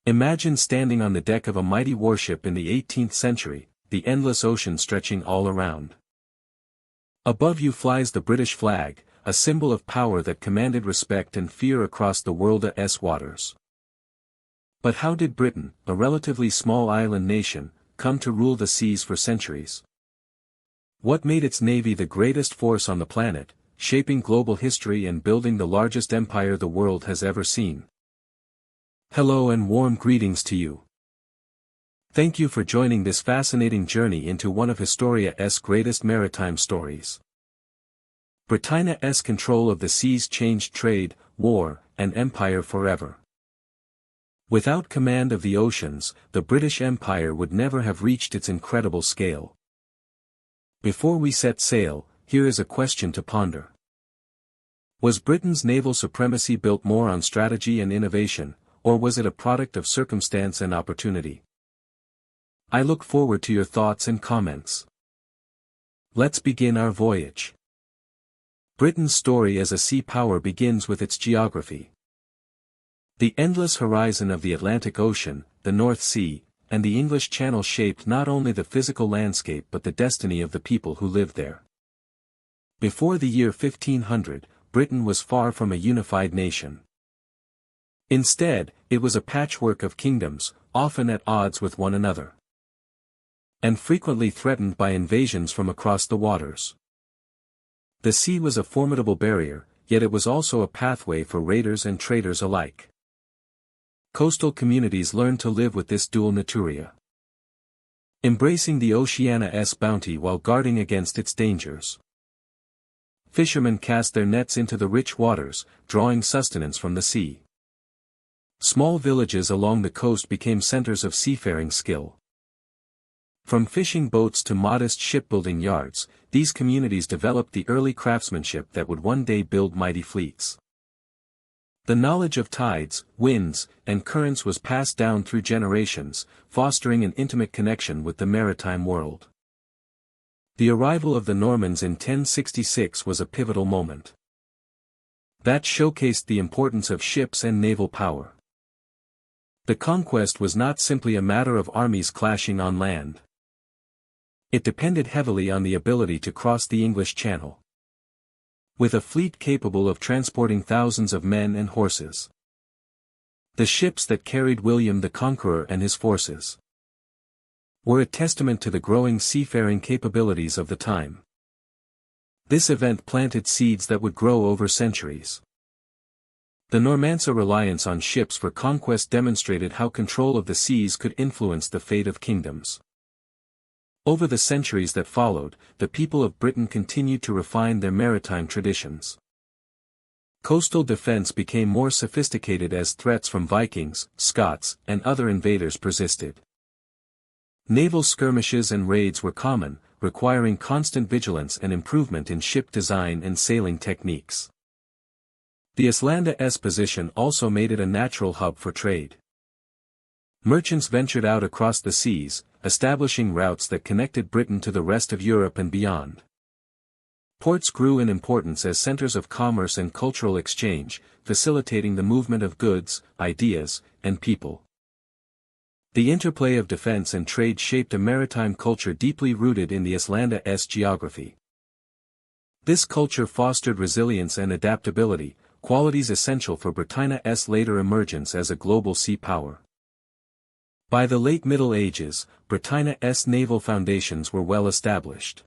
Imagine standing on the deck of a mighty warship in the 18th century, the endless ocean stretching all around. Above you flies the British flag, a symbol of power that commanded respect and fear across the world's waters. But how did Britain, a relatively small island nation, come to rule the seas for centuries? What made its navy the greatest force on the planet, shaping global history and building the largest empire the world has ever seen? Hello and warm greetings to you. Thank you for joining this fascinating journey into one of Historia's greatest maritime stories. Britannia's control of the seas changed trade, war, and empire forever. Without command of the oceans, the British Empire would never have reached its incredible scale. Before we set sail, here is a question to ponder. Was Britain's naval supremacy built more on strategy and innovation, or was it a product of circumstance and opportunity? I look forward to your thoughts and comments. Let's begin our voyage. Britain's story as a sea power begins with its geography. The endless horizon of the Atlantic Ocean, the North Sea, and the English Channel shaped not only the physical landscape but the destiny of the people who lived there. Before the year 1500, Britain was far from a unified nation. Instead, it was a patchwork of kingdoms, often at odds with one another, and frequently threatened by invasions from across the waters. The sea was a formidable barrier, yet it was also a pathway for raiders and traders alike. Coastal communities learned to live with this dual natura, embracing the oceana's bounty while guarding against its dangers. Fishermen cast their nets into the rich waters, drawing sustenance from the sea. Small villages along the coast became centers of seafaring skill. From fishing boats to modest shipbuilding yards, these communities developed the early craftsmanship that would one day build mighty fleets. The knowledge of tides, winds, and currents was passed down through generations, fostering an intimate connection with the maritime world. The arrival of the Normans in 1066 was a pivotal moment that showcased the importance of ships and naval power. The conquest was not simply a matter of armies clashing on land. It depended heavily on the ability to cross the English Channel, with a fleet capable of transporting thousands of men and horses. The ships that carried William the Conqueror and his forces were a testament to the growing seafaring capabilities of the time. This event planted seeds that would grow over centuries. The Norman's reliance on ships for conquest demonstrated how control of the seas could influence the fate of kingdoms. Over the centuries that followed, the people of Britain continued to refine their maritime traditions. Coastal defense became more sophisticated as threats from Vikings, Scots, and other invaders persisted. Naval skirmishes and raids were common, requiring constant vigilance and improvement in ship design and sailing techniques. The Islanda's position also made it a natural hub for trade. Merchants ventured out across the seas, establishing routes that connected Britain to the rest of Europe and beyond. Ports grew in importance as centers of commerce and cultural exchange, facilitating the movement of goods, ideas, and people. The interplay of defense and trade shaped a maritime culture deeply rooted in the Islanda's geography. This culture fostered resilience and adaptability, qualities essential for Britannia's later emergence as a global sea power. By the late Middle Ages, Britannia's naval foundations were well established.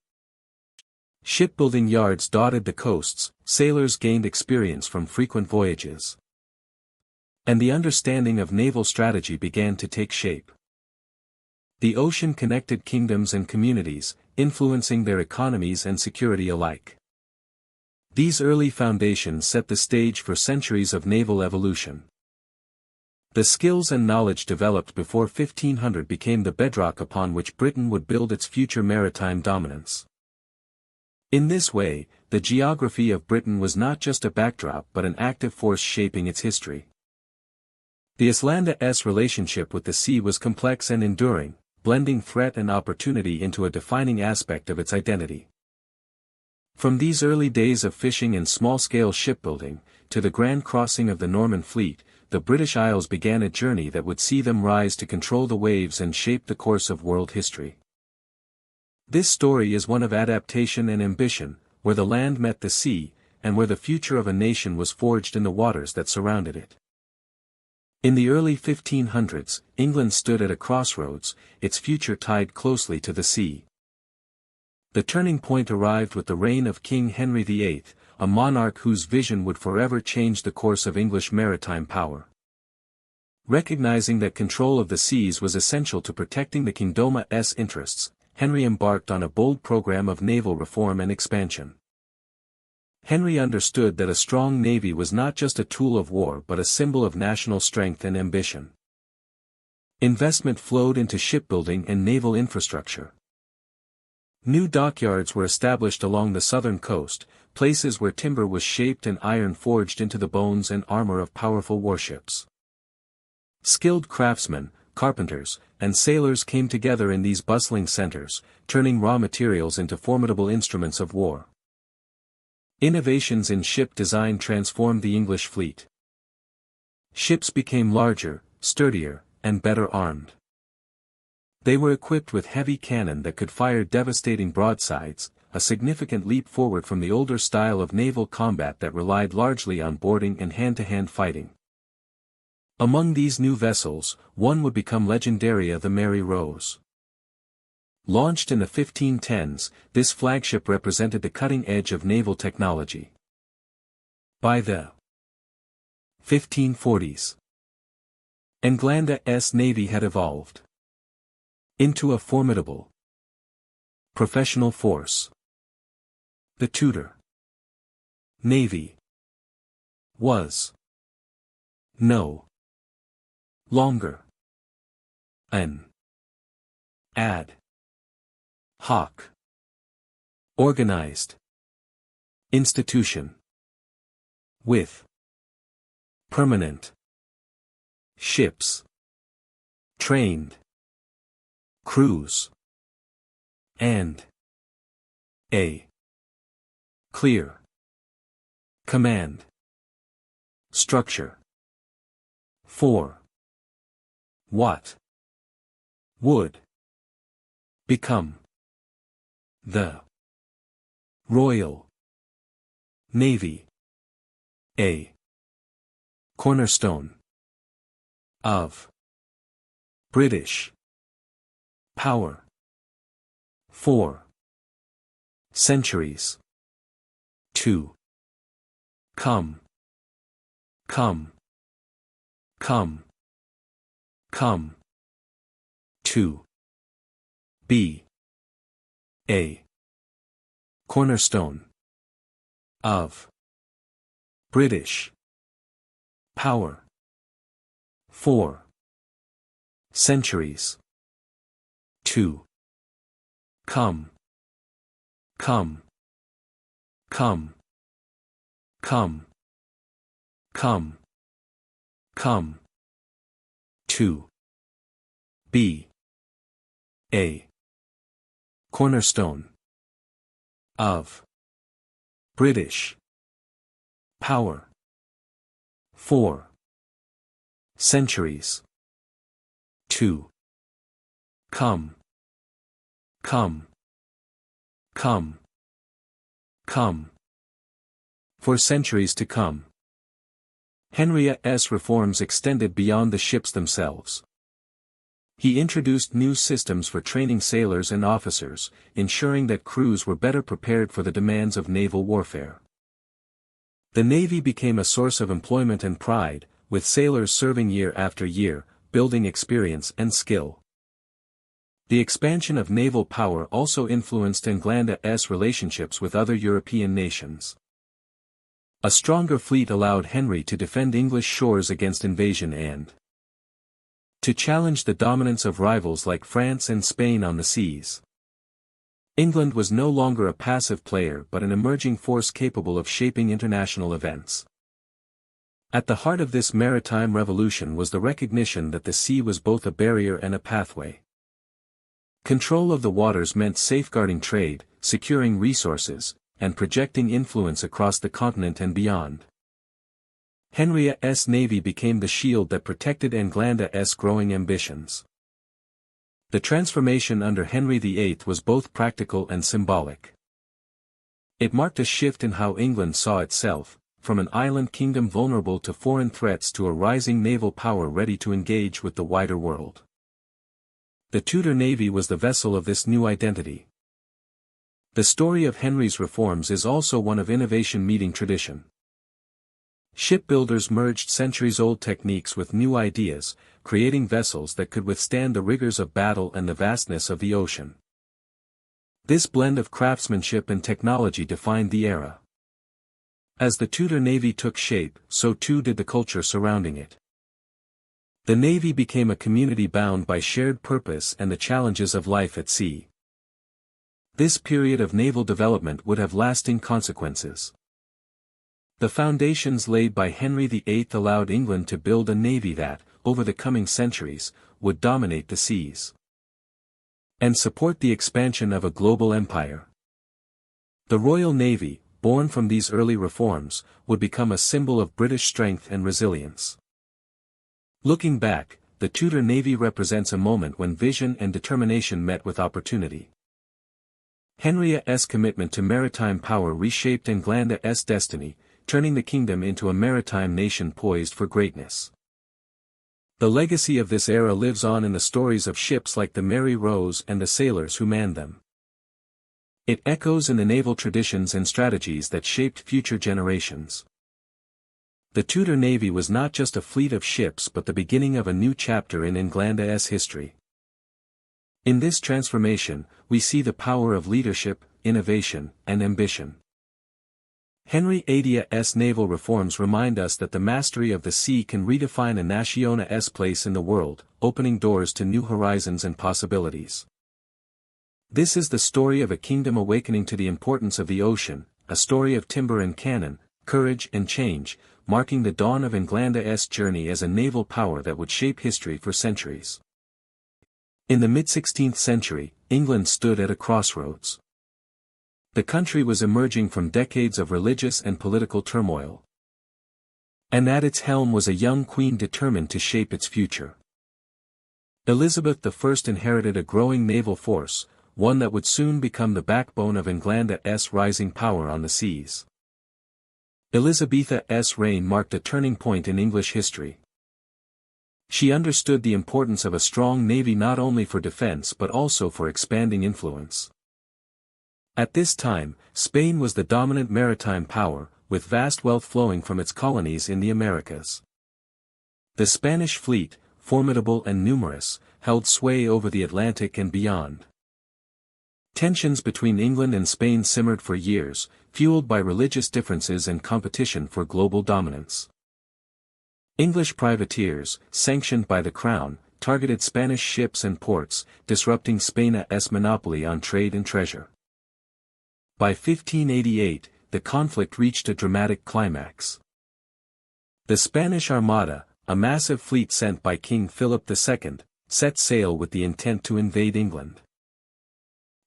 Shipbuilding yards dotted the coasts, sailors gained experience from frequent voyages, and the understanding of naval strategy began to take shape. The ocean connected kingdoms and communities, influencing their economies and security alike. These early foundations set the stage for centuries of naval evolution. The skills and knowledge developed before 1500 became the bedrock upon which Britain would build its future maritime dominance. In this way, the geography of Britain was not just a backdrop but an active force shaping its history. The Islanda's relationship with the sea was complex and enduring, blending threat and opportunity into a defining aspect of its identity. From these early days of fishing and small-scale shipbuilding, to the grand crossing of the Norman fleet, the British Isles began a journey that would see them rise to control the waves and shape the course of world history. This story is one of adaptation and ambition, where the land met the sea, and where the future of a nation was forged in the waters that surrounded it. In the early 1500s, England stood at a crossroads, its future tied closely to the sea. The turning point arrived with the reign of King Henry VIII, a monarch whose vision would forever change the course of English maritime power. Recognizing that control of the seas was essential to protecting the kingdom's interests, Henry embarked on a bold program of naval reform and expansion. Henry understood that a strong navy was not just a tool of war but a symbol of national strength and ambition. Investment flowed into shipbuilding and naval infrastructure. New dockyards were established along the southern coast, places where timber was shaped and iron forged into the bones and armor of powerful warships. Skilled craftsmen, carpenters, and sailors came together in these bustling centers, turning raw materials into formidable instruments of war. Innovations in ship design transformed the English fleet. Ships became larger, sturdier, and better armed. They were equipped with heavy cannon that could fire devastating broadsides, a significant leap forward from the older style of naval combat that relied largely on boarding and hand-to-hand fighting. Among these new vessels, one would become legendary, the Mary Rose. Launched in the 1510s, this flagship represented the cutting edge of naval technology. By the 1540s, England's navy had evolved into a formidable professional force. The Tudor navy was no longer an ad hoc organized institution with permanent ships, trained crews, and a clear command structure for what would become the Royal Navy, a cornerstone of British power for centuries to come. To be a cornerstone of British power for centuries to come. To be a cornerstone of British power for centuries to come. For centuries to come. Henry's reforms extended beyond the ships themselves. He introduced new systems for training sailors and officers, ensuring that crews were better prepared for the demands of naval warfare. The Navy became a source of employment and pride, with sailors serving year after year, building experience and skill. The expansion of naval power also influenced England's relationships with other European nations. A stronger fleet allowed Henry to defend English shores against invasion and to challenge the dominance of rivals like France and Spain on the seas. England was no longer a passive player but an emerging force capable of shaping international events. At the heart of this maritime revolution was the recognition that the sea was both a barrier and a pathway. Control of the waters meant safeguarding trade, securing resources, and projecting influence across the continent and beyond. Henry's navy became the shield that protected Englanda's growing ambitions. The transformation under Henry VIII was both practical and symbolic. It marked a shift in how England saw itself, from an island kingdom vulnerable to foreign threats to a rising naval power ready to engage with the wider world. The Tudor navy was the vessel of this new identity. The story of Henry's reforms is also one of innovation meeting tradition. Shipbuilders merged centuries-old techniques with new ideas, creating vessels that could withstand the rigors of battle and the vastness of the ocean. This blend of craftsmanship and technology defined the era. As the Tudor navy took shape, so too did the culture surrounding it. The navy became a community bound by shared purpose and the challenges of life at sea. This period of naval development would have lasting consequences. The foundations laid by Henry VIII allowed England to build a navy that, over the coming centuries, would dominate the seas and support the expansion of a global empire. The Royal Navy, born from these early reforms, would become a symbol of British strength and resilience. Looking back, the Tudor navy represents a moment when vision and determination met with opportunity. Henry's commitment to maritime power reshaped Englanda's destiny, turning the kingdom into a maritime nation poised for greatness. The legacy of this era lives on in the stories of ships like the Mary Rose and the sailors who manned them. It echoes in the naval traditions and strategies that shaped future generations. The Tudor navy was not just a fleet of ships but the beginning of a new chapter in Englanda's history. In this transformation, we see the power of leadership, innovation, and ambition. Henry VIII's naval reforms remind us that the mastery of the sea can redefine a nation's place in the world, opening doors to new horizons and possibilities. This is the story of a kingdom awakening to the importance of the ocean, a story of timber and cannon, courage and change, marking the dawn of Englanda's journey as a naval power that would shape history for centuries. In the mid-16th century, England stood at a crossroads. The country was emerging from decades of religious and political turmoil. And at its helm was a young queen determined to shape its future. Elizabeth I inherited a growing naval force, one that would soon become the backbone of Englanda's rising power on the seas. Elizabeth's reign marked a turning point in English history. She understood the importance of a strong navy not only for defense but also for expanding influence. At this time, Spain was the dominant maritime power, with vast wealth flowing from its colonies in the Americas. The Spanish fleet, formidable and numerous, held sway over the Atlantic and beyond. Tensions between England and Spain simmered for years, fueled by religious differences and competition for global dominance. English privateers, sanctioned by the Crown, targeted Spanish ships and ports, disrupting Spain's monopoly on trade and treasure. By 1588, the conflict reached a dramatic climax. The Spanish Armada, a massive fleet sent by King Philip II, set sail with the intent to invade England.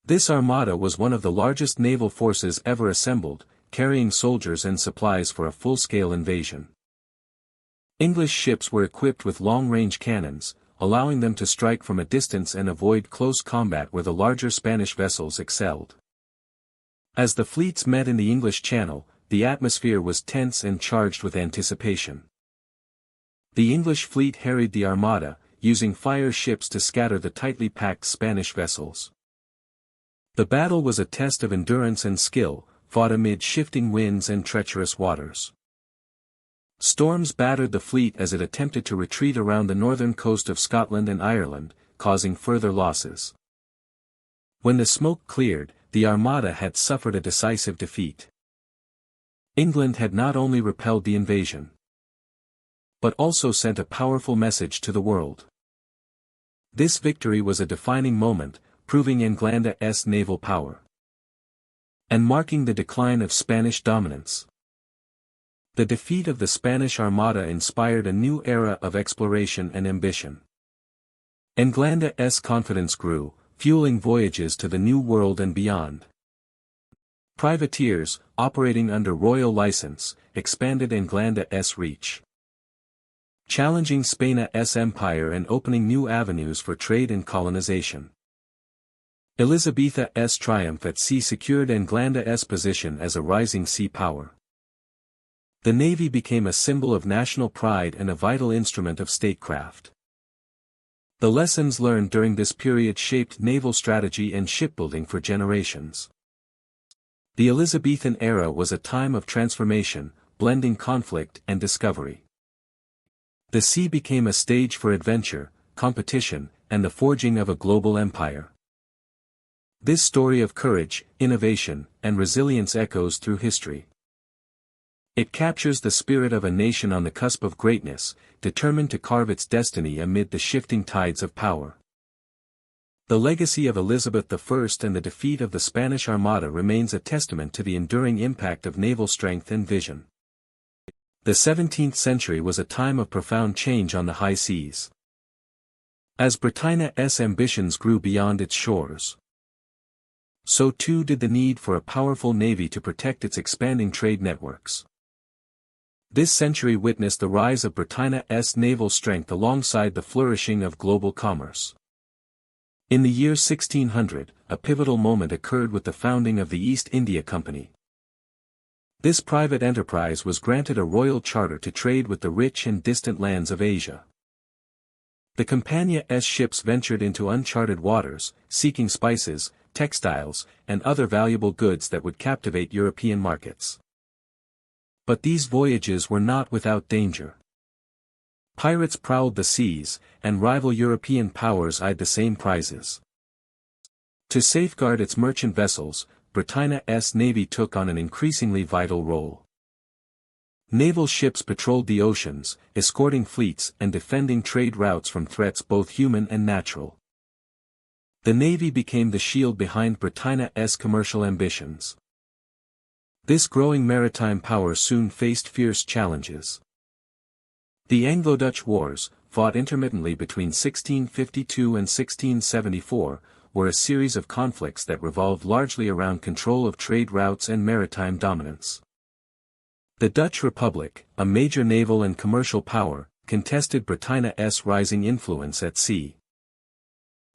This armada was one of the largest naval forces ever assembled, carrying soldiers and supplies for a full-scale invasion. English ships were equipped with long-range cannons, allowing them to strike from a distance and avoid close combat where the larger Spanish vessels excelled. As the fleets met in the English Channel, the atmosphere was tense and charged with anticipation. The English fleet harried the Armada, using fire ships to scatter the tightly packed Spanish vessels. The battle was a test of endurance and skill, fought amid shifting winds and treacherous waters. Storms battered the fleet as it attempted to retreat around the northern coast of Scotland and Ireland, causing further losses. When the smoke cleared, the Armada had suffered a decisive defeat. England had not only repelled the invasion, but also sent a powerful message to the world. This victory was a defining moment, proving Englanda's naval power and marking the decline of Spanish dominance. The defeat of the Spanish Armada inspired a new era of exploration and ambition. Englanda's confidence grew, fueling voyages to the New World and beyond. Privateers, operating under royal license, expanded Englanda's reach, challenging Spain's empire and opening new avenues for trade and colonization. Elizabetha's triumph at sea secured Englanda's position as a rising sea power. The navy became a symbol of national pride and a vital instrument of statecraft. The lessons learned during this period shaped naval strategy and shipbuilding for generations. The Elizabethan era was a time of transformation, blending conflict and discovery. The sea became a stage for adventure, competition, and the forging of a global empire. This story of courage, innovation, and resilience echoes through history. It captures the spirit of a nation on the cusp of greatness, determined to carve its destiny amid the shifting tides of power. The legacy of Elizabeth I and the defeat of the Spanish Armada remains a testament to the enduring impact of naval strength and vision. The 17th century was a time of profound change on the high seas. As Britannia's ambitions grew beyond its shores, so too did the need for a powerful navy to protect its expanding trade networks. This century witnessed the rise of Britannia's naval strength alongside the flourishing of global commerce. In the year 1600, a pivotal moment occurred with the founding of the East India Company. This private enterprise was granted a royal charter to trade with the rich and distant lands of Asia. The Compania's ships ventured into uncharted waters, seeking spices, textiles, and other valuable goods that would captivate European markets. But these voyages were not without danger. Pirates prowled the seas, and rival European powers eyed the same prizes. To safeguard its merchant vessels, Britannia's navy took on an increasingly vital role. Naval ships patrolled the oceans, escorting fleets and defending trade routes from threats both human and natural. The navy became the shield behind Britannia's commercial ambitions. This growing maritime power soon faced fierce challenges. The Anglo-Dutch Wars, fought intermittently between 1652 and 1674, were a series of conflicts that revolved largely around control of trade routes and maritime dominance. The Dutch Republic, a major naval and commercial power, contested Britannia's rising influence at sea.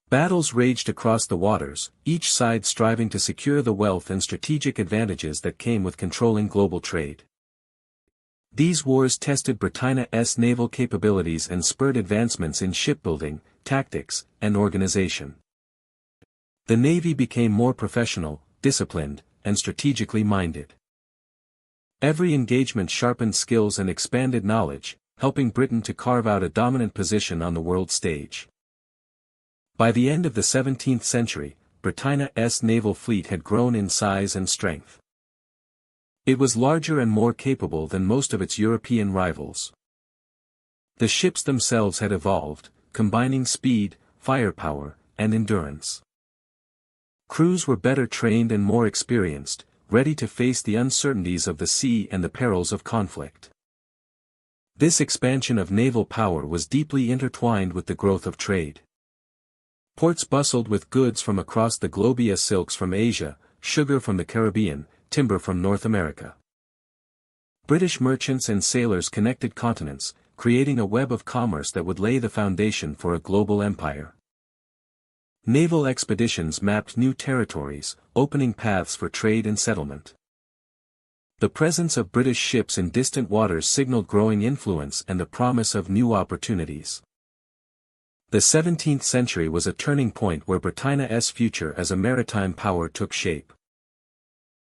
Battles raged across the waters, each side striving to secure the wealth and strategic advantages that came with controlling global trade. These wars tested Britannia's naval capabilities and spurred advancements in shipbuilding, tactics, and organization. The navy became more professional, disciplined, and strategically minded. Every engagement sharpened skills and expanded knowledge, helping Britain to carve out a dominant position on the world stage. By the end of the 17th century, Britannia's naval fleet had grown in size and strength. It was larger and more capable than most of its European rivals. The ships themselves had evolved, combining speed, firepower, and endurance. Crews were better trained and more experienced, ready to face the uncertainties of the sea and the perils of conflict. This expansion of naval power was deeply intertwined with the growth of trade. Ports bustled with goods from across the globe: silks from Asia, sugar from the Caribbean, timber from North America. British merchants and sailors connected continents, creating a web of commerce that would lay the foundation for a global empire. Naval expeditions mapped new territories, opening paths for trade and settlement. The presence of British ships in distant waters signaled growing influence and the promise of new opportunities. The 17th century was a turning point where Britannia's future as a maritime power took shape.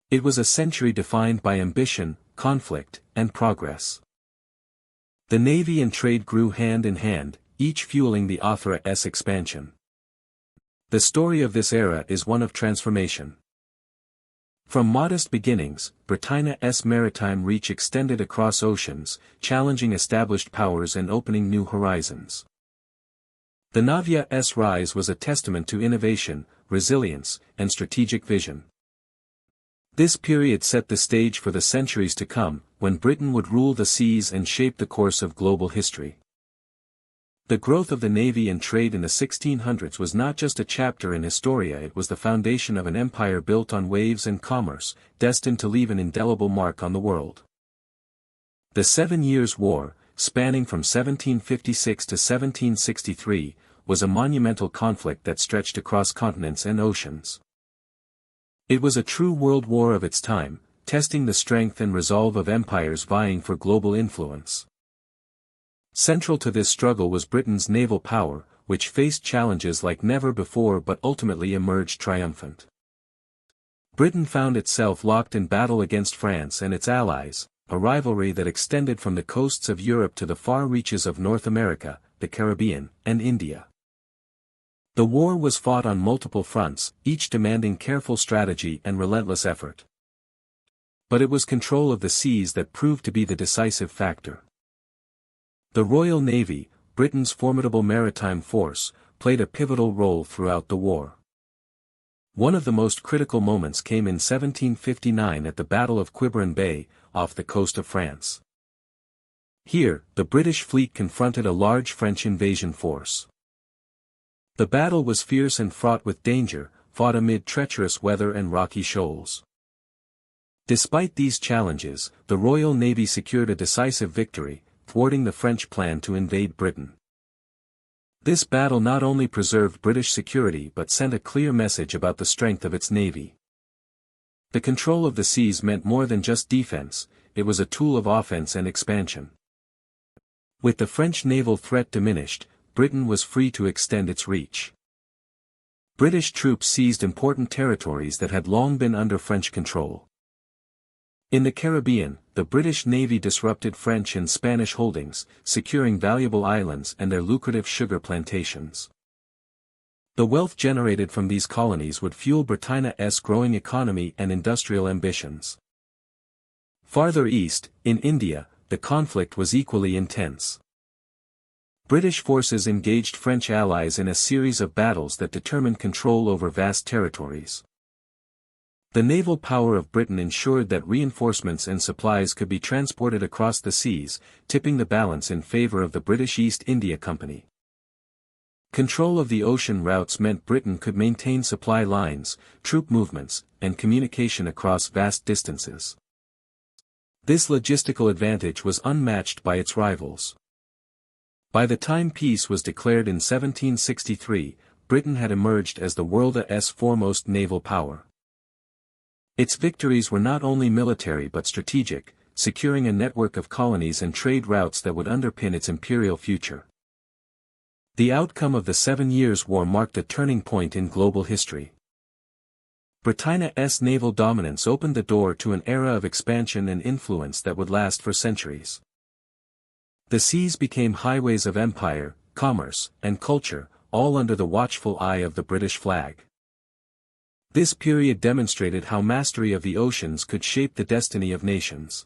It was a century defined by ambition, conflict, and progress. The navy and trade grew hand in hand, each fueling the other's expansion. The story of this era is one of transformation. From modest beginnings, Britannia's maritime reach extended across oceans, challenging established powers and opening new horizons. The navy's rise was a testament to innovation, resilience, and strategic vision. This period set the stage for the centuries to come, when Britain would rule the seas and shape the course of global history. The growth of the navy and trade in the 1600s was not just a chapter in Historia, it was the foundation of an empire built on waves and commerce, destined to leave an indelible mark on the world. The 7 Years' War, spanning from 1756 to 1763, was a monumental conflict that stretched across continents and oceans. It was a true world war of its time, testing the strength and resolve of empires vying for global influence. Central to this struggle was Britain's naval power, which faced challenges like never before but ultimately emerged triumphant. Britain found itself locked in battle against France and its allies, a rivalry that extended from the coasts of Europe to the far reaches of North America, the Caribbean, and India. The war was fought on multiple fronts, each demanding careful strategy and relentless effort. But it was control of the seas that proved to be the decisive factor. The Royal Navy, Britain's formidable maritime force, played a pivotal role throughout the war. One of the most critical moments came in 1759 at the Battle of Quiberon Bay, off the coast of France. Here, the British fleet confronted a large French invasion force. The battle was fierce and fraught with danger, fought amid treacherous weather and rocky shoals. Despite these challenges, the Royal Navy secured a decisive victory, thwarting the French plan to invade Britain. This battle not only preserved British security but sent a clear message about the strength of its navy. The control of the seas meant more than just defense, it was a tool of offense and expansion. With the French naval threat diminished, Britain was free to extend its reach. British troops seized important territories that had long been under French control. In the Caribbean, the British Navy disrupted French and Spanish holdings, securing valuable islands and their lucrative sugar plantations. The wealth generated from these colonies would fuel Britannia's growing economy and industrial ambitions. Farther east, in India, the conflict was equally intense. British forces engaged French allies in a series of battles that determined control over vast territories. The naval power of Britain ensured that reinforcements and supplies could be transported across the seas, tipping the balance in favor of the British East India Company. Control of the ocean routes meant Britain could maintain supply lines, troop movements, and communication across vast distances. This logistical advantage was unmatched by its rivals. By the time peace was declared in 1763, Britain had emerged as the world's foremost naval power. Its victories were not only military but strategic, securing a network of colonies and trade routes that would underpin its imperial future. The outcome of the 7 Years' War marked a turning point in global history. Britannia's naval dominance opened the door to an era of expansion and influence that would last for centuries. The seas became highways of empire, commerce, and culture, all under the watchful eye of the British flag. This period demonstrated how mastery of the oceans could shape the destiny of nations.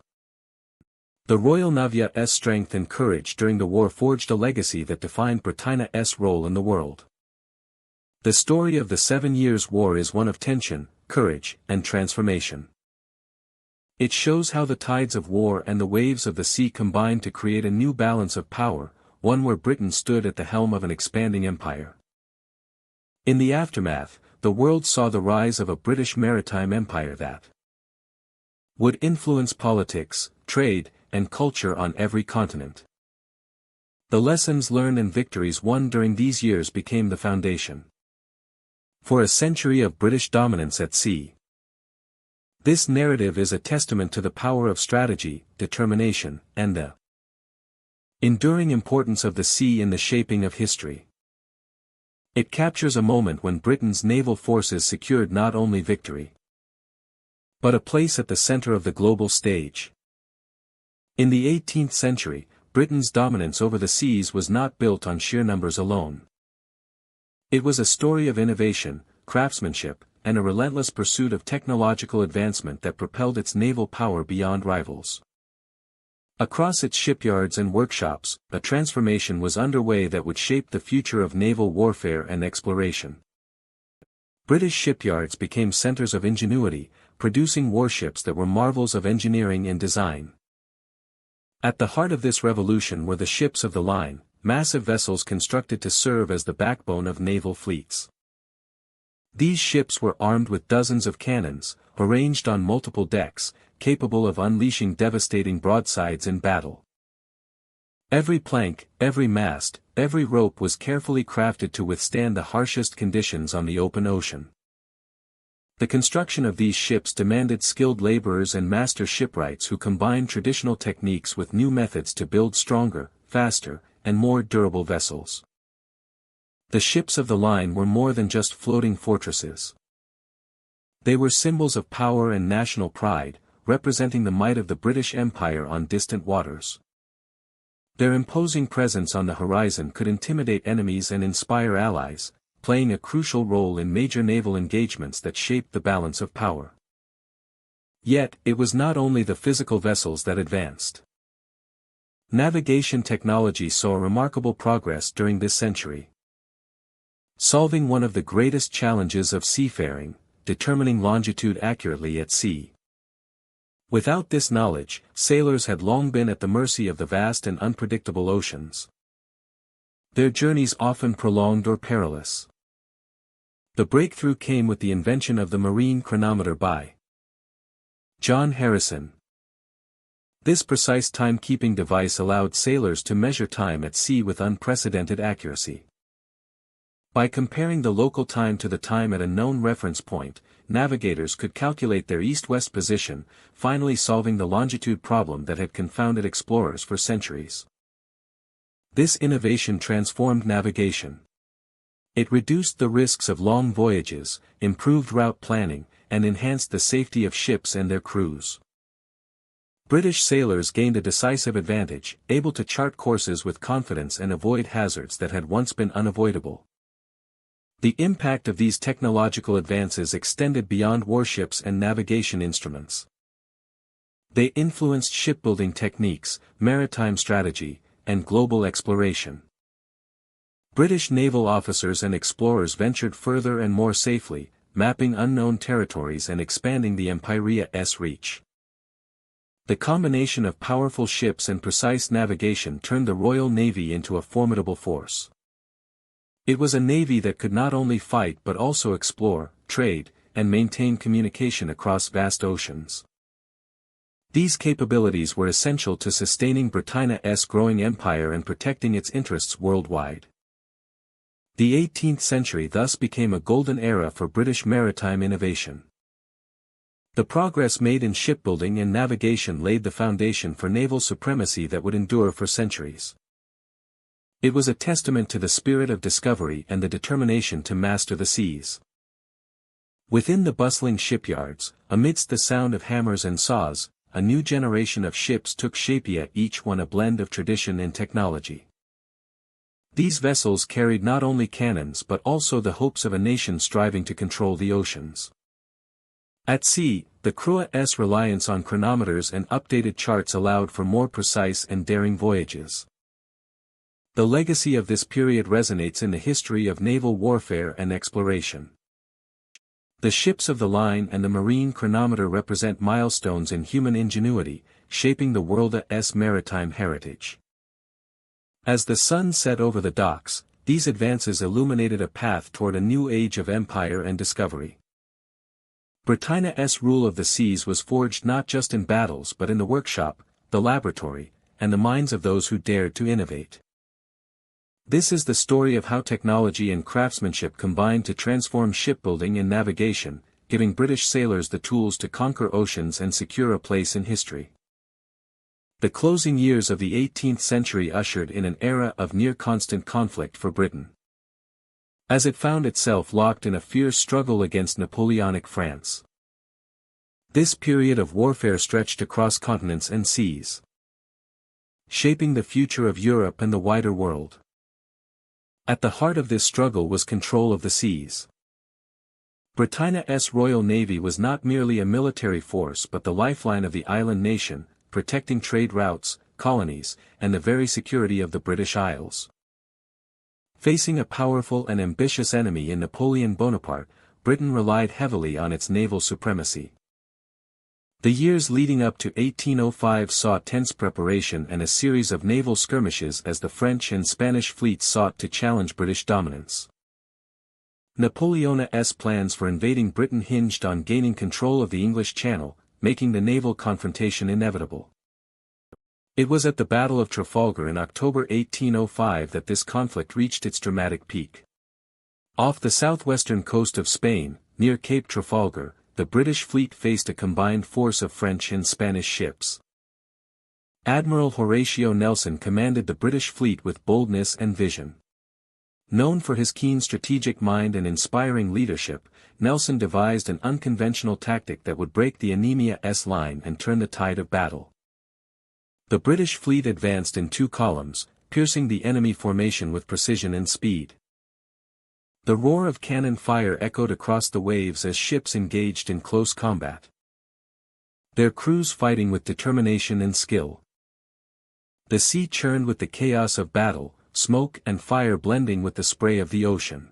The Royal Navy's strength and courage during the war forged a legacy that defined Britannia's role in the world. The story of the 7 Years' War is one of tension, courage, and transformation. It shows how the tides of war and the waves of the sea combined to create a new balance of power, one where Britain stood at the helm of an expanding empire. In the aftermath, the world saw the rise of a British maritime empire that would influence politics, trade, and culture on every continent. The lessons learned and victories won during these years became the foundation for a century of British dominance at sea. This narrative is a testament to the power of strategy, determination, and the enduring importance of the sea in the shaping of history. It captures a moment when Britain's naval forces secured not only victory, but a place at the center of the global stage. In the 18th century, Britain's dominance over the seas was not built on sheer numbers alone. It was a story of innovation, craftsmanship, and a relentless pursuit of technological advancement that propelled its naval power beyond rivals. Across its shipyards and workshops, a transformation was underway that would shape the future of naval warfare and exploration. British shipyards became centers of ingenuity, producing warships that were marvels of engineering and design. At the heart of this revolution were the ships of the line, massive vessels constructed to serve as the backbone of naval fleets. These ships were armed with dozens of cannons, arranged on multiple decks, capable of unleashing devastating broadsides in battle. Every plank, every mast, every rope was carefully crafted to withstand the harshest conditions on the open ocean. The construction of these ships demanded skilled laborers and master shipwrights who combined traditional techniques with new methods to build stronger, faster, and more durable vessels. The ships of the line were more than just floating fortresses. They were symbols of power and national pride, representing the might of the British Empire on distant waters. Their imposing presence on the horizon could intimidate enemies and inspire allies, playing a crucial role in major naval engagements that shaped the balance of power. Yet, it was not only the physical vessels that advanced. Navigation technology saw remarkable progress during this century. Solving one of the greatest challenges of seafaring, determining longitude accurately at sea. Without this knowledge, sailors had long been at the mercy of the vast and unpredictable oceans. Their journeys often prolonged or perilous. The breakthrough came with the invention of the marine chronometer by John Harrison. This precise timekeeping device allowed sailors to measure time at sea with unprecedented accuracy. By comparing the local time to the time at a known reference point, navigators could calculate their east-west position, finally solving the longitude problem that had confounded explorers for centuries. This innovation transformed navigation. It reduced the risks of long voyages, improved route planning, and enhanced the safety of ships and their crews. British sailors gained a decisive advantage, able to chart courses with confidence and avoid hazards that had once been unavoidable. The impact of these technological advances extended beyond warships and navigation instruments. They influenced shipbuilding techniques, maritime strategy, and global exploration. British naval officers and explorers ventured further and more safely, mapping unknown territories and expanding the empire's reach. The combination of powerful ships and precise navigation turned the Royal Navy into a formidable force. It was a navy that could not only fight but also explore, trade, and maintain communication across vast oceans. These capabilities were essential to sustaining Britannia's growing empire and protecting its interests worldwide. The 18th century thus became a golden era for British maritime innovation. The progress made in shipbuilding and navigation laid the foundation for naval supremacy that would endure for centuries. It was a testament to the spirit of discovery and the determination to master the seas. Within the bustling shipyards, amidst the sound of hammers and saws, a new generation of ships took shape, each one a blend of tradition and technology. These vessels carried not only cannons but also the hopes of a nation striving to control the oceans. At sea, the crew's reliance on chronometers and updated charts allowed for more precise and daring voyages. The legacy of this period resonates in the history of naval warfare and exploration. The ships of the line and the marine chronometer represent milestones in human ingenuity, shaping the world's maritime heritage. As the sun set over the docks, these advances illuminated a path toward a new age of empire and discovery. Britannia's rule of the seas was forged not just in battles but in the workshop, the laboratory, and the minds of those who dared to innovate. This is the story of how technology and craftsmanship combined to transform shipbuilding and navigation, giving British sailors the tools to conquer oceans and secure a place in history. The closing years of the 18th century ushered in an era of near-constant conflict for Britain, as it found itself locked in a fierce struggle against Napoleonic France. This period of warfare stretched across continents and seas, shaping the future of Europe and the wider world. At the heart of this struggle was control of the seas. Britannia's Royal Navy was not merely a military force but the lifeline of the island nation, protecting trade routes, colonies, and the very security of the British Isles. Facing a powerful and ambitious enemy in Napoleon Bonaparte, Britain relied heavily on its naval supremacy. The years leading up to 1805 saw tense preparation and a series of naval skirmishes as the French and Spanish fleets sought to challenge British dominance. Napoleon's plans for invading Britain hinged on gaining control of the English Channel, making the naval confrontation inevitable. It was at the Battle of Trafalgar in October 1805 that this conflict reached its dramatic peak. Off the southwestern coast of Spain, near Cape Trafalgar, the British fleet faced a combined force of French and Spanish ships. Admiral Horatio Nelson commanded the British fleet with boldness and vision. Known for his keen strategic mind and inspiring leadership, Nelson devised an unconventional tactic that would break the enemy's line and turn the tide of battle. The British fleet advanced in two columns, piercing the enemy formation with precision and speed. The roar of cannon fire echoed across the waves as ships engaged in close combat, their crews fighting with determination and skill. The sea churned with the chaos of battle, smoke and fire blending with the spray of the ocean.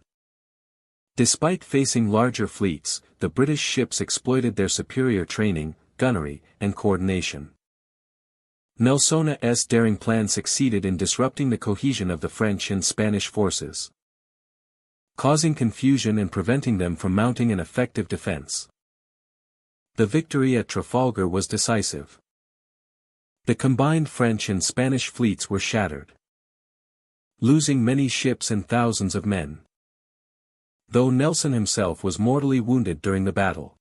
Despite facing larger fleets, the British ships exploited their superior training, gunnery, and coordination. Nelson's daring plan succeeded in disrupting the cohesion of the French and Spanish forces, causing confusion and preventing them from mounting an effective defense. The victory at Trafalgar was decisive. The combined French and Spanish fleets were shattered, losing many ships and thousands of men. Though Nelson himself was mortally wounded during the battle,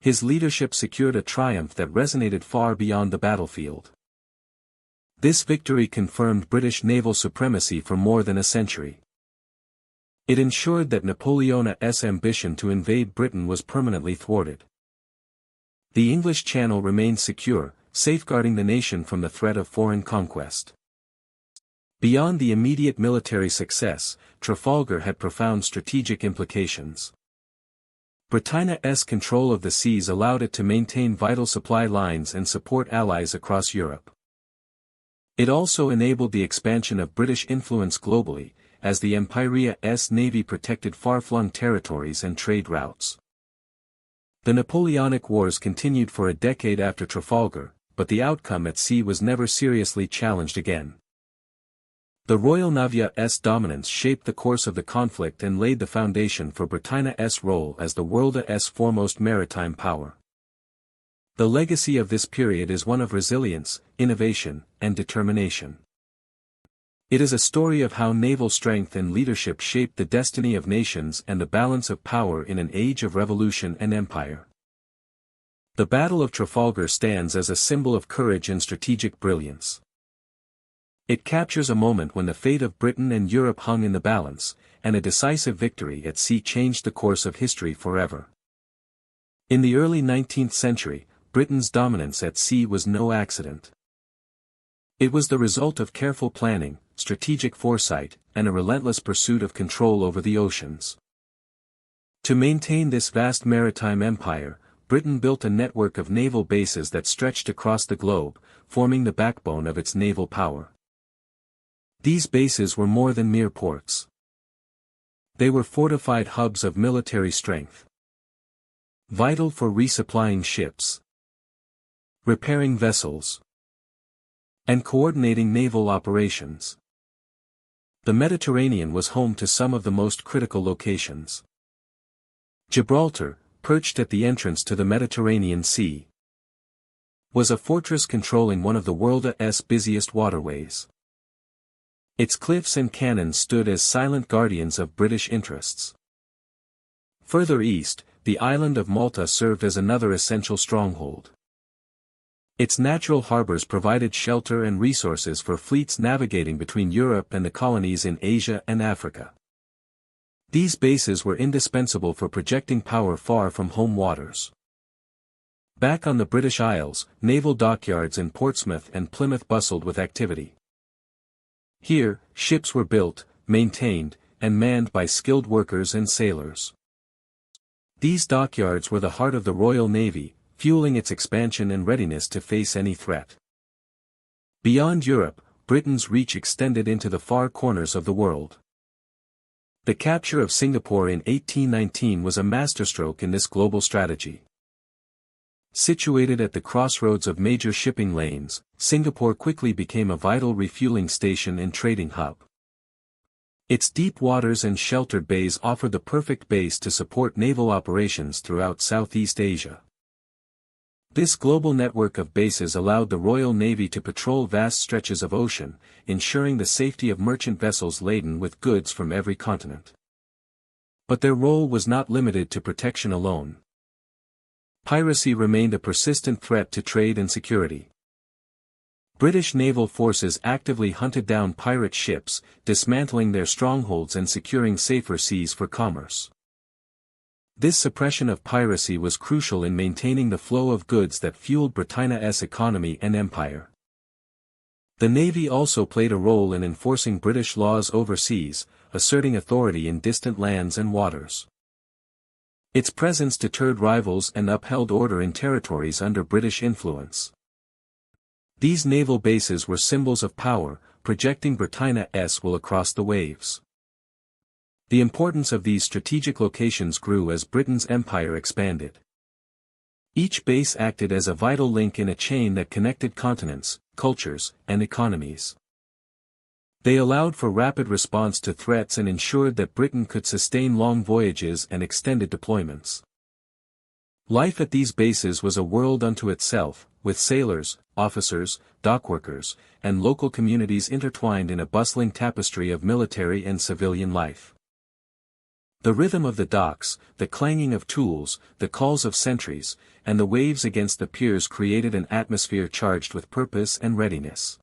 his leadership secured a triumph that resonated far beyond the battlefield. This victory confirmed British naval supremacy for more than a century. It ensured that Napoleon's ambition to invade Britain was permanently thwarted. The English Channel remained secure, safeguarding the nation from the threat of foreign conquest. Beyond the immediate military success, Trafalgar had profound strategic implications. Britannia's control of the seas allowed it to maintain vital supply lines and support allies across Europe. It also enabled the expansion of British influence globally, as the Empire's navy protected far-flung territories and trade routes. The Napoleonic Wars continued for a decade after Trafalgar, but the outcome at sea was never seriously challenged again. The Royal Navy's dominance shaped the course of the conflict and laid the foundation for Britannia's role as the world's foremost maritime power. The legacy of this period is one of resilience, innovation, and determination. It is a story of how naval strength and leadership shaped the destiny of nations and the balance of power in an age of revolution and empire. The Battle of Trafalgar stands as a symbol of courage and strategic brilliance. It captures a moment when the fate of Britain and Europe hung in the balance, and a decisive victory at sea changed the course of history forever. In the early 19th century, Britain's dominance at sea was no accident. It was the result of careful planning, strategic foresight, and a relentless pursuit of control over the oceans. To maintain this vast maritime empire, Britain built a network of naval bases that stretched across the globe, forming the backbone of its naval power. These bases were more than mere ports. They were fortified hubs of military strength, vital for resupplying ships, repairing vessels, and coordinating naval operations. The Mediterranean was home to some of the most critical locations. Gibraltar, perched at the entrance to the Mediterranean Sea, was a fortress controlling one of the world's busiest waterways. Its cliffs and cannons stood as silent guardians of British interests. Further east, the island of Malta served as another essential stronghold. Its natural harbors provided shelter and resources for fleets navigating between Europe and the colonies in Asia and Africa. These bases were indispensable for projecting power far from home waters. Back on the British Isles, naval dockyards in Portsmouth and Plymouth bustled with activity. Here, ships were built, maintained, and manned by skilled workers and sailors. These dockyards were the heart of the Royal Navy, fueling its expansion and readiness to face any threat. Beyond Europe, Britain's reach extended into the far corners of the world. The capture of Singapore in 1819 was a masterstroke in this global strategy. Situated at the crossroads of major shipping lanes, Singapore quickly became a vital refueling station and trading hub. Its deep waters and sheltered bays offered the perfect base to support naval operations throughout Southeast Asia. This global network of bases allowed the Royal Navy to patrol vast stretches of ocean, ensuring the safety of merchant vessels laden with goods from every continent. But their role was not limited to protection alone. Piracy remained a persistent threat to trade and security. British naval forces actively hunted down pirate ships, dismantling their strongholds and securing safer seas for commerce. This suppression of piracy was crucial in maintaining the flow of goods that fueled Britannia's economy and empire. The Navy also played a role in enforcing British laws overseas, asserting authority in distant lands and waters. Its presence deterred rivals and upheld order in territories under British influence. These naval bases were symbols of power, projecting Britannia's will across the waves. The importance of these strategic locations grew as Britain's empire expanded. Each base acted as a vital link in a chain that connected continents, cultures, and economies. They allowed for rapid response to threats and ensured that Britain could sustain long voyages and extended deployments. Life at these bases was a world unto itself, with sailors, officers, dockworkers, and local communities intertwined in a bustling tapestry of military and civilian life. The rhythm of the docks, the clanging of tools, the calls of sentries, and the waves against the piers created an atmosphere charged with purpose and readiness.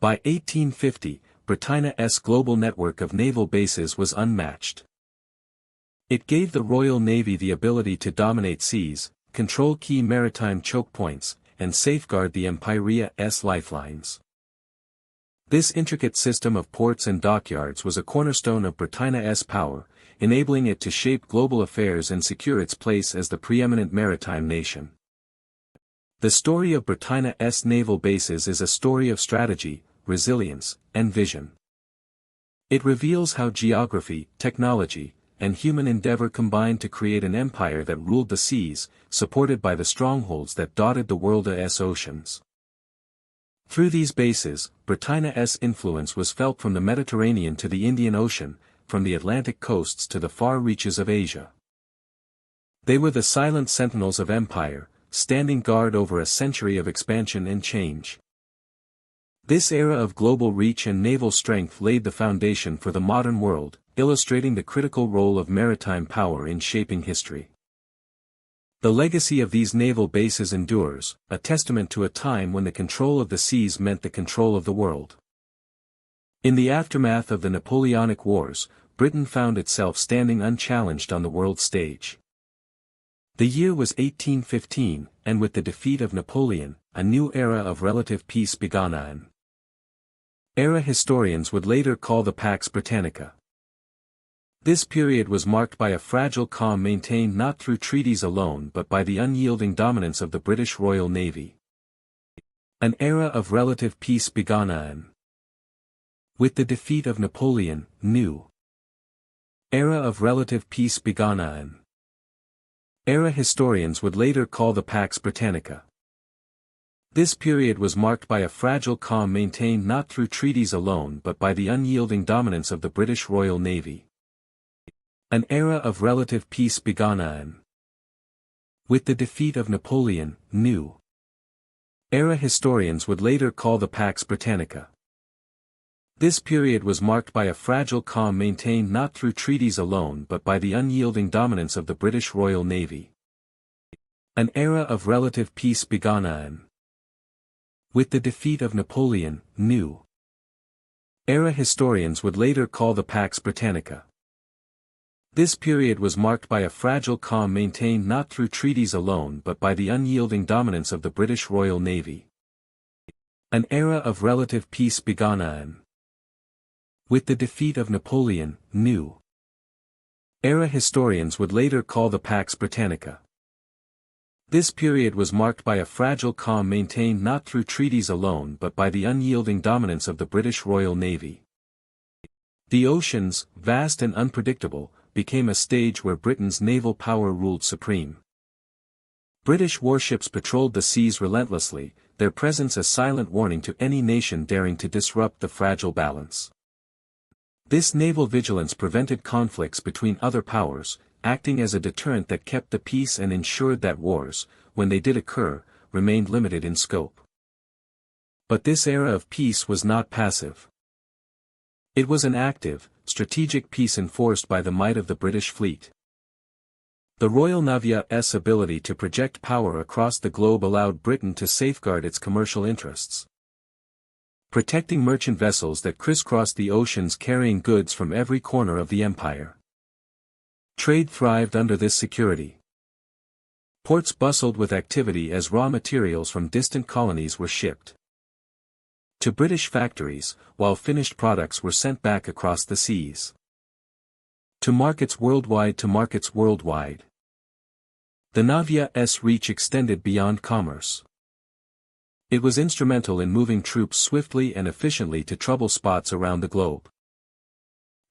By 1850, Britannia's global network of naval bases was unmatched. It gave the Royal Navy the ability to dominate seas, control key maritime choke points, and safeguard the empire's lifelines. This intricate system of ports and dockyards was a cornerstone of Britannia's power, enabling it to shape global affairs and secure its place as the preeminent maritime nation. The story of Britannia's naval bases is a story of strategy, resilience, and vision. It reveals how geography, technology, and human endeavor combined to create an empire that ruled the seas, supported by the strongholds that dotted the world's oceans. Through these bases, Britannia's influence was felt from the Mediterranean to the Indian Ocean, from the Atlantic coasts to the far reaches of Asia. They were the silent sentinels of empire, standing guard over a century of expansion and change. This era of global reach and naval strength laid the foundation for the modern world, illustrating the critical role of maritime power in shaping history. The legacy of these naval bases endures, a testament to a time when the control of the seas meant the control of the world. In the aftermath of the Napoleonic Wars, Britain found itself standing unchallenged on the world stage. The year was 1815, and with the defeat of Napoleon, a new era of relative peace began. Era historians would later call the Pax Britannica. This period was marked by a fragile calm maintained not through treaties alone but by the unyielding dominance of the British Royal Navy. An era of relative peace began. With the defeat of Napoleon, new era of relative peace began. Era historians would later call the Pax Britannica. This period was marked by a fragile calm maintained not through treaties alone but by the unyielding dominance of the British Royal Navy. An era of relative peace began. With the defeat of Napoleon, new era historians would later call the Pax Britannica. This period was marked by a fragile calm maintained not through treaties alone but by the unyielding dominance of the British Royal Navy. An era of relative peace began. With the defeat of Napoleon, new era historians would later call the Pax Britannica. This period was marked by a fragile calm maintained not through treaties alone but by the unyielding dominance of the British Royal Navy. An era of relative peace began. With the defeat of Napoleon, new era historians would later call the Pax Britannica. This period was marked by a fragile calm maintained not through treaties alone but by the unyielding dominance of the British Royal Navy. The oceans, vast and unpredictable, became a stage where Britain's naval power ruled supreme. British warships patrolled the seas relentlessly, their presence a silent warning to any nation daring to disrupt the fragile balance. This naval vigilance prevented conflicts between other powers, acting as a deterrent that kept the peace and ensured that wars, when they did occur, remained limited in scope. But this era of peace was not passive. It was an active, strategic peace enforced by the might of the British fleet. The Royal Navy's ability to project power across the globe allowed Britain to safeguard its commercial interests, protecting merchant vessels that crisscrossed the oceans carrying goods from every corner of the empire. Trade thrived under this security. Ports bustled with activity as raw materials from distant colonies were shipped to British factories, while finished products were sent back across the seas to markets worldwide. The Navy's reach extended beyond commerce. It was instrumental in moving troops swiftly and efficiently to trouble spots around the globe.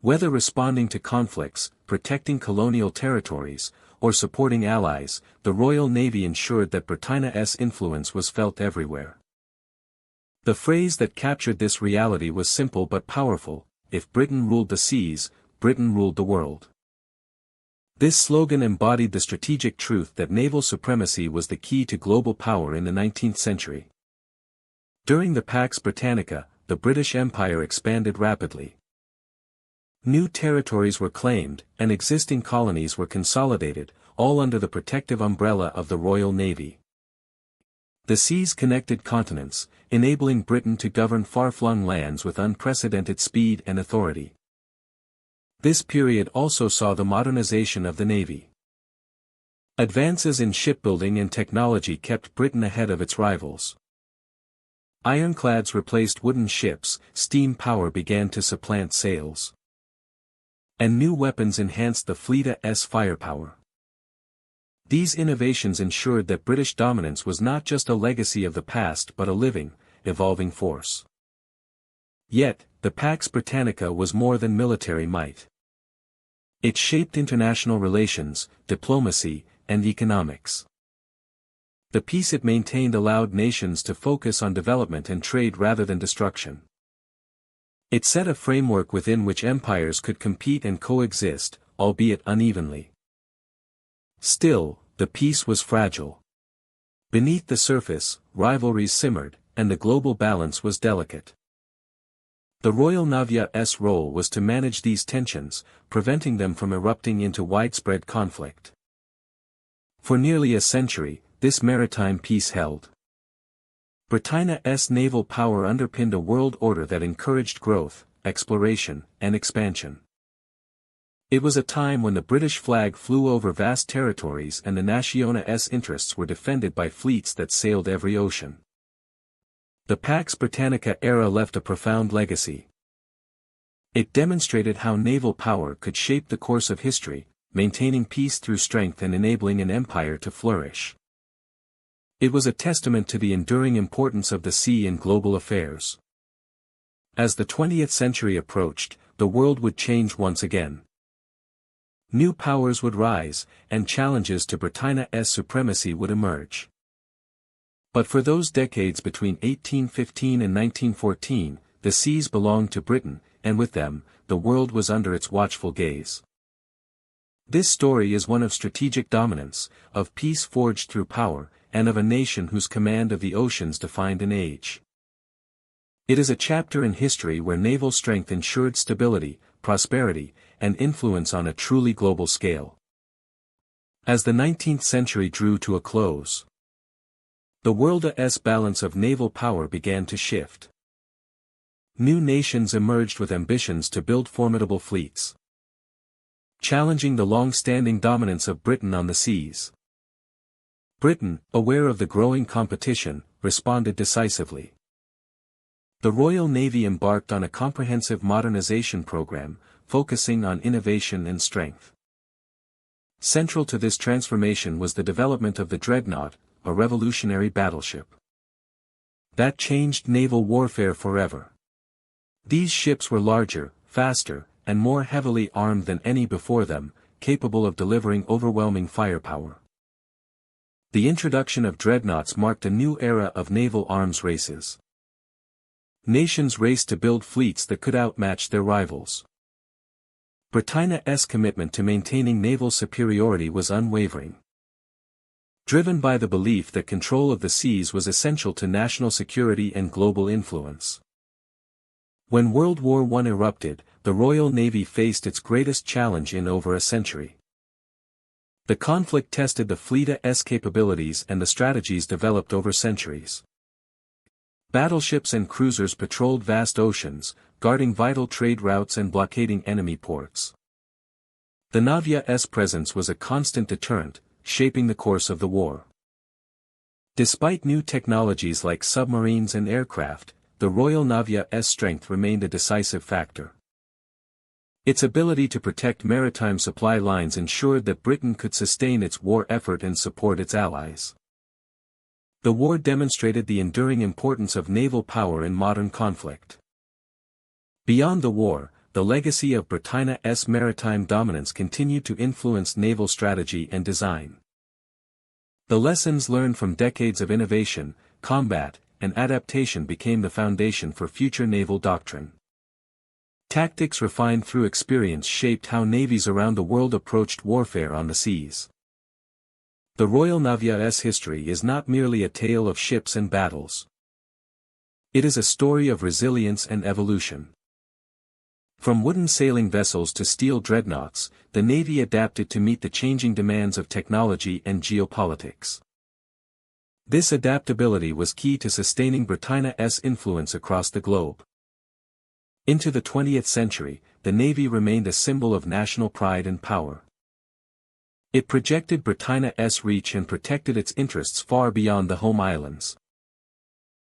Whether responding to conflicts, protecting colonial territories, or supporting allies, the Royal Navy ensured that Britannia's influence was felt everywhere. The phrase that captured this reality was simple but powerful: if Britain ruled the seas, Britain ruled the world. This slogan embodied the strategic truth that naval supremacy was the key to global power in the 19th century. During the Pax Britannica, the British Empire expanded rapidly. New territories were claimed, and existing colonies were consolidated, all under the protective umbrella of the Royal Navy. The seas connected continents, enabling Britain to govern far-flung lands with unprecedented speed and authority. This period also saw the modernization of the Navy. Advances in shipbuilding and technology kept Britain ahead of its rivals. Ironclads replaced wooden ships, steam power began to supplant sails, and new weapons enhanced the fleet's firepower. These innovations ensured that British dominance was not just a legacy of the past but a living, evolving force. Yet, the Pax Britannica was more than military might. It shaped international relations, diplomacy, and economics. The peace it maintained allowed nations to focus on development and trade rather than destruction. It set a framework within which empires could compete and coexist, albeit unevenly. Still, the peace was fragile. Beneath the surface, rivalries simmered, and the global balance was delicate. The Royal Navy's role was to manage these tensions, preventing them from erupting into widespread conflict. For nearly a century, this maritime peace held. Britannia's naval power underpinned a world order that encouraged growth, exploration, and expansion. It was a time when the British flag flew over vast territories and the nation's interests were defended by fleets that sailed every ocean. The Pax Britannica era left a profound legacy. It demonstrated how naval power could shape the course of history, maintaining peace through strength and enabling an empire to flourish. It was a testament to the enduring importance of the sea in global affairs. As the 20th century approached, the world would change once again. New powers would rise, and challenges to Britannia's supremacy would emerge. But for those decades between 1815 and 1914, the seas belonged to Britain, and with them, the world was under its watchful gaze. This story is one of strategic dominance, of peace forged through power, and of a nation whose command of the oceans defined an age. It is a chapter in history where naval strength ensured stability, prosperity, and influence on a truly global scale. As the 19th century drew to a close, the world's balance of naval power began to shift. New nations emerged with ambitions to build formidable fleets, challenging the long-standing dominance of Britain on the seas. Britain, aware of the growing competition, responded decisively. The Royal Navy embarked on a comprehensive modernization program, focusing on innovation and strength. Central to this transformation was the development of the dreadnought, a revolutionary battleship that changed naval warfare forever. These ships were larger, faster, and more heavily armed than any before them, capable of delivering overwhelming firepower. The introduction of dreadnoughts marked a new era of naval arms races. Nations raced to build fleets that could outmatch their rivals. Britannia's commitment to maintaining naval superiority was unwavering. Driven by the belief that control of the seas was essential to national security and global influence. When World War I erupted, the Royal Navy faced its greatest challenge in over a century. The conflict tested the fleet's capabilities and the strategies developed over centuries. Battleships and cruisers patrolled vast oceans, guarding vital trade routes and blockading enemy ports. The Navy's presence was a constant deterrent, shaping the course of the war. Despite new technologies like submarines and aircraft, the Royal Navy's strength remained a decisive factor. Its ability to protect maritime supply lines ensured that Britain could sustain its war effort and support its allies. The war demonstrated the enduring importance of naval power in modern conflict. Beyond the war, the legacy of Britannia's maritime dominance continued to influence naval strategy and design. The lessons learned from decades of innovation, combat, and adaptation became the foundation for future naval doctrine. Tactics refined through experience shaped how navies around the world approached warfare on the seas. The Royal Navy's history is not merely a tale of ships and battles. It is a story of resilience and evolution. From wooden sailing vessels to steel dreadnoughts, the Navy adapted to meet the changing demands of technology and geopolitics. This adaptability was key to sustaining Britannia's influence across the globe. Into the 20th century, the Navy remained a symbol of national pride and power. It projected Britannia's reach and protected its interests far beyond the home islands.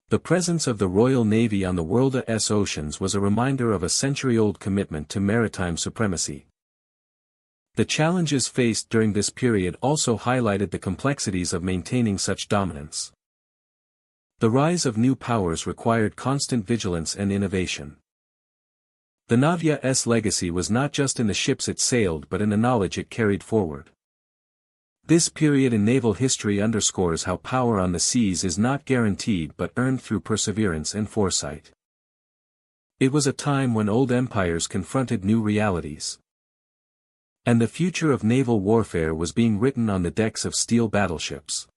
The presence of the Royal Navy on the world's oceans was a reminder of a century-old commitment to maritime supremacy. The challenges faced during this period also highlighted the complexities of maintaining such dominance. The rise of new powers required constant vigilance and innovation. The Navy's legacy was not just in the ships it sailed but in the knowledge it carried forward. This period in naval history underscores how power on the seas is not guaranteed but earned through perseverance and foresight. It was a time when old empires confronted new realities. And the future of naval warfare was being written on the decks of steel battleships.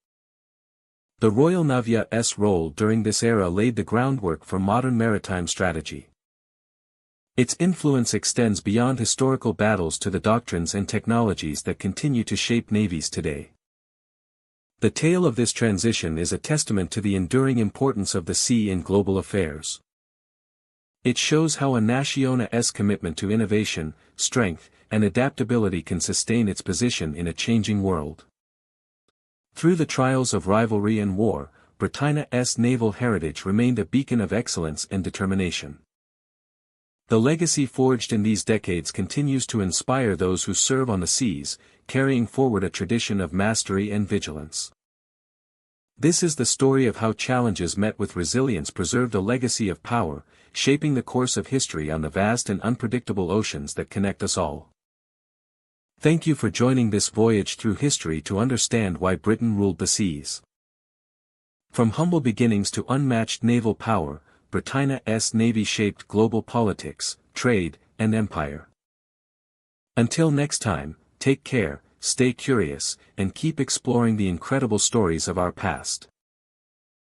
The Royal Navy's role during this era laid the groundwork for modern maritime strategy. Its influence extends beyond historical battles to the doctrines and technologies that continue to shape navies today. The tale of this transition is a testament to the enduring importance of the sea in global affairs. It shows how a nation's commitment to innovation, strength, and adaptability can sustain its position in a changing world. Through the trials of rivalry and war, Britannia's naval heritage remained a beacon of excellence and determination. The legacy forged in these decades continues to inspire those who serve on the seas, carrying forward a tradition of mastery and vigilance. This is the story of how challenges met with resilience preserved a legacy of power, shaping the course of history on the vast and unpredictable oceans that connect us all. Thank you for joining this voyage through history to understand why Britain ruled the seas. From humble beginnings to unmatched naval power, Britannia's Navy shaped global politics, trade, and empire. Until next time, take care, stay curious, and keep exploring the incredible stories of our past.